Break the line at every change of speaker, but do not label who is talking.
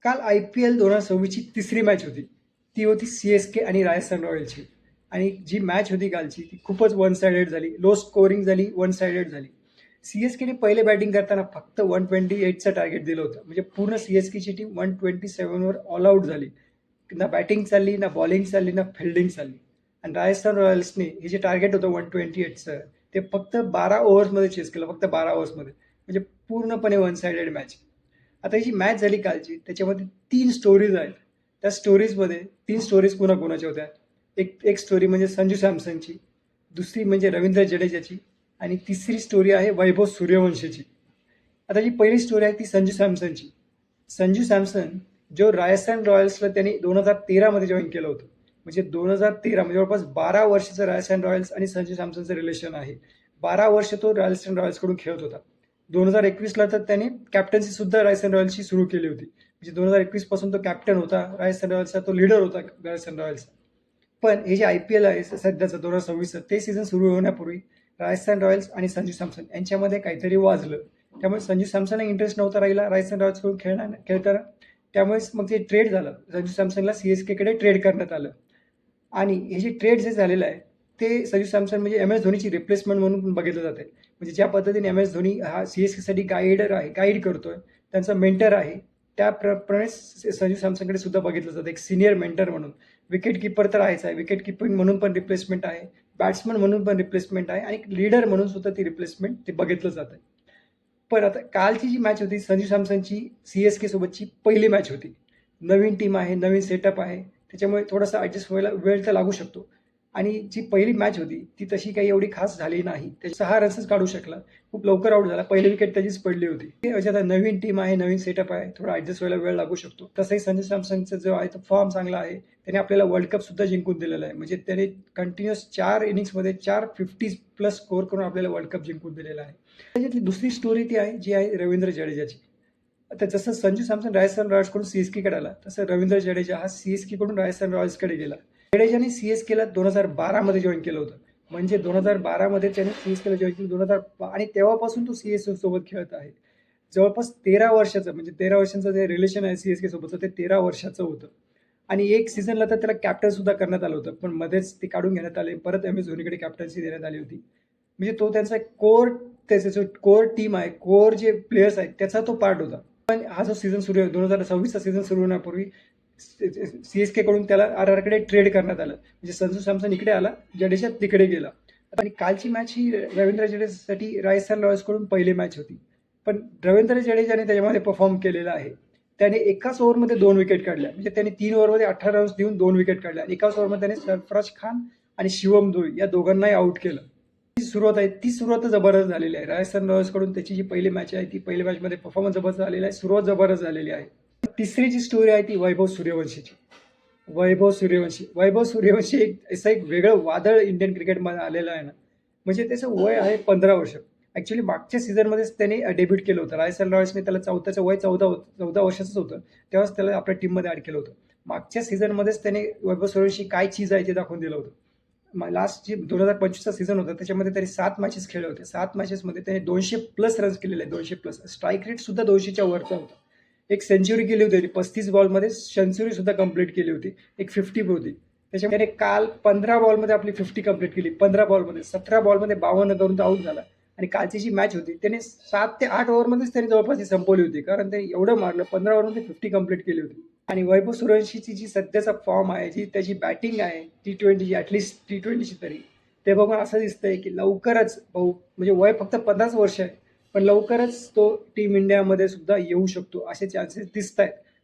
काल IPL 2026ची तिसरी match होती. ती होती CSK आणि राजस्थान रॉयल्सची. आणि जी मॅच होती कालची ती खूपच वन साइडेड झाली, लो स्कोरिंग झाली, वन साइडेड झाली. CSKने पहिले बॅटिंग करताना फक्त 128चं टार्गेट दिलं होतं. म्हणजे पूर्ण CSKची टीम 127वर ऑल आउट झाली. ना बॅटिंग चालली, ना बॉलिंग चालली, ना फिल्डिंग चालली. आणि राजस्थान रॉयल्सने हे जे टार्गेट होतं 128चं ते फक्त 12 ओव्हर्समध्ये चेस केलं, फक्त 12 ओव्हर्समध्ये. म्हणजे पूर्णपणे वन साइडेड मॅच. आता ही जी मॅच झाली कालची त्याच्यामध्ये 3 स्टोरीज आहेत. त्या स्टोरीजमध्ये 3 स्टोरीज कोणाकोणाच्या होत्या. एक स्टोरी म्हणजे संजू सॅमसनची, दुसरी म्हणजे रवींद्र जडेजाची आणि तिसरी स्टोरी आहे वैभव सूर्यवंशीची. आता जी पहिली स्टोरी आहे ती संजू सॅमसनची. संजू सॅमसन जो राजस्थान रॉयल्सला त्यांनी 2013 मध्ये जॉईन केलं होतं. म्हणजे 2013 म्हणजे जवळपास 12 वर्षाचं राजस्थान रॉयल्स आणि संजू सॅमसनचं रिलेशन आहे. 12 वर्ष तो राजस्थान रॉयल्सकडून खेळत होता. 2021ला तर त्याने कॅप्टन्सी सुद्धा राजस्थान रॉयल्सची सुरू केली होती. म्हणजे 2021 पासून तो कॅप्टन होता राजस्थान रॉयल्सचा, तो लीडर होता राजस्थान रॉयल्सचा. पण हे जे IPL आहे सध्याचं 2026चं ते सीझन सुरू होण्यापूर्वी राजस्थान रॉयल्स आणि संजू सॅमसन यांच्यामध्ये काहीतरी वाजलं. त्यामुळे संजू सॅमसनला इंटरेस्ट नव्हता राहिला राजस्थान रॉयल्सकडून खेळताना. त्यामुळेच मग ते ट्रेड झालं. संजू सॅमसनला CSKकडे ट्रेड करण्यात आलं. आणि हे जे ट्रेड जे झालेलं आहे ते संजू सॅमसन म्हणजे MS धोनीची रिप्लेसमेंट म्हणून पण बघितलं जाते. म्हणजे ज्या पद्धतीने MS धोनी हा CSKसाठी गाईड करतोय, त्यांचा मेंटर आहे, त्याप्रमाणे संजू सॅमसनकडे सुद्धा बघितलं जातं एक सिनियर मेंटर म्हणून. विकेट कीपर तर आहेच आहे, विकेट किपिंग म्हणून पण रिप्लेसमेंट आहे, बॅट्समन म्हणून पण रिप्लेसमेंट आहे आणि लीडर म्हणून सुद्धा ती रिप्लेसमेंट ते बघितलं जातं. पण आता कालची जी मॅच होती संजू सॅमसनची CSK सोबतची पहिली मॅच होती. नवीन टीम आहे, नवीन सेटअप आहे, त्याच्यामुळे थोडासा ॲडजस्ट व्हायला वेळ तर लागू शकतो. आणि जी पहिली मॅच होती ती तशी काही एवढी खास झाली नाही. ते 6 रन्सच काढू शकला, खूप लवकर आउट झाला, पहिली विकेट त्याचीच पडली होती. आता नवीन टीम आहे, नवीन सेटअप आहे, थोडा ॲडजस्ट व्हायला वेळ लागू शकतो. तसंही संजू सॅमसनचा जो आहे तो फॉर्म चांगला आहे. त्याने आपल्याला वर्ल्ड कप सुद्धा जिंकून दिलेला आहे. म्हणजे त्याने कंटिन्युअस 4 इनिंग्समध्ये 4 50 प्लस स्कोर करून आपल्याला वर्ल्ड कप जिंकून दिलेला आहे. त्याच्यातली दुसरी स्टोरी ती आहे जी आहे रवींद्र जडेजाची. आता जसं संजू सॅमसन राजस्थान रॉयल्सकडून CSKकडे आला तसं रवींद्र जडेजा हा CSKकडून राजस्थान रॉयल्सकडे गेला. जडेजाने CSKला 2012 मध्ये जॉईन केलं होतं. म्हणजे 2012 मध्ये त्याने CSKला जॉईन केलं 2000 आणि तेव्हापासून तो CSK सोबत खेळत आहे. जवळपास 13 वर्षाचं म्हणजे 13 वर्षांचं जे रिलेशन आहे CSK सोबतचं ते 13 वर्षाचं होतं. आणि एक सीझनला तर त्याला कॅप्टन सुद्धा करण्यात आलं होतं, पण मध्येच ते काढून घेण्यात आले. परत MS धोनीकडे कॅप्टन्सी देण्यात आली होती. म्हणजे तो त्यांचा त्याचा जो कोर टीम आहे, कोर जे प्लेयर्स आहेत त्याचा तो पार्ट होता. पण हा जो सीझन सुरू आहे 2026चा सीझन सुरू होण्यापूर्वी CSK कडून त्याला RRकडे ट्रेड करण्यात आलं. म्हणजे संजू सॅमसन इकडे आला, जडेजा तिकडे गेला. आणि कालची मॅच ही रवींद्र जडेजासाठी राजस्थान रॉयल्सकडून पहिली मॅच होती. पण रवींद्र जडेजाने त्याच्यामध्ये परफॉर्म केलेला आहे. त्याने एकाच ओव्हरमध्ये 2 विकेट काढल्या. म्हणजे त्याने 3 ओव्हरमध्ये 18 रन्स देऊन 2 विकेट काढल्या. एकाच ओव्हरमध्ये त्याने सरफराज खान आणि शिवम दुबे या दोघांनाही आउट केलं. सुरुवात आहे ती सुरुवात जबरदस्त झालेली आहे. राजस्थान रॉयल्सकडून त्याची जी पहिली मॅच आहे ती पहिल्या मॅचमध्ये परफॉर्मन्स जबरदस्त झालेला आहे, सुरुवात जबरदस्त झालेली आहे. तिसरी जी स्टोरी आहे ती वैभव सूर्यवंशीची. वैभव सूर्यवंशी एक वेगळं वादळ इंडियन क्रिकेटमध्ये आलेलं आहे ना. म्हणजे त्याचं वय आहे 15 वर्ष. ॲक्च्युली मागच्या सीझनमध्येच त्याने डेब्यूट केलं होतं. राजस्थान रॉयल्सने त्याला त्याचं वय 14 वर्षाचंच होतं, तेव्हाच त्याला आपल्या टीममध्ये ॲड केलं होतं. मागच्या सीझनमध्येच त्याने वैभव सूर्यवंशी काय चीज आहे ते दाखवून दिलं होतं. लास्ट जे 2025चा सीझन होता त्याच्यामध्ये त्यांनी 7 मॅचेस खेळले होते. 7 मॅचेसमध्ये त्याने 200+ रन्स केलेले आहेत, 200+. स्ट्राईक रेट सुद्धा 200च्या वरचा होता. एक सेंचुरी केली होती, 35 बॉलमध्ये सेंचुरी सुद्धा कंप्लीट केली होती, एक 50 होती. त्याच्यामध्ये काल 15 बॉलमध्ये आपली 50 कंप्लीट केली. 15 बॉलमध्ये 17 बॉलमध्ये 52 करून आउट झाला. आणि कालची जी मॅच होती त्याने 7 ते 8 ओव्हरमध्येच त्याने जवळपास संपवली होती, कारण ते एवढं मारलं. 15 ओव्हरमध्ये 50 कंप्लीट केली होती. आणि वैभव सूर्यवंशीची जी सध्याचा फॉर्म आहे, जी त्याची बॅटिंग आहे T20ची, ॲटलिस्ट T20ची तरी, ते बघून असं दिसतंय की लवकरच म्हणजे वय फक्त 15 वर्ष आहे, पण लवकरच तो टीम इंडियामध्ये सुद्धा येऊ शकतो असे चान्सेस दिसत आहेत.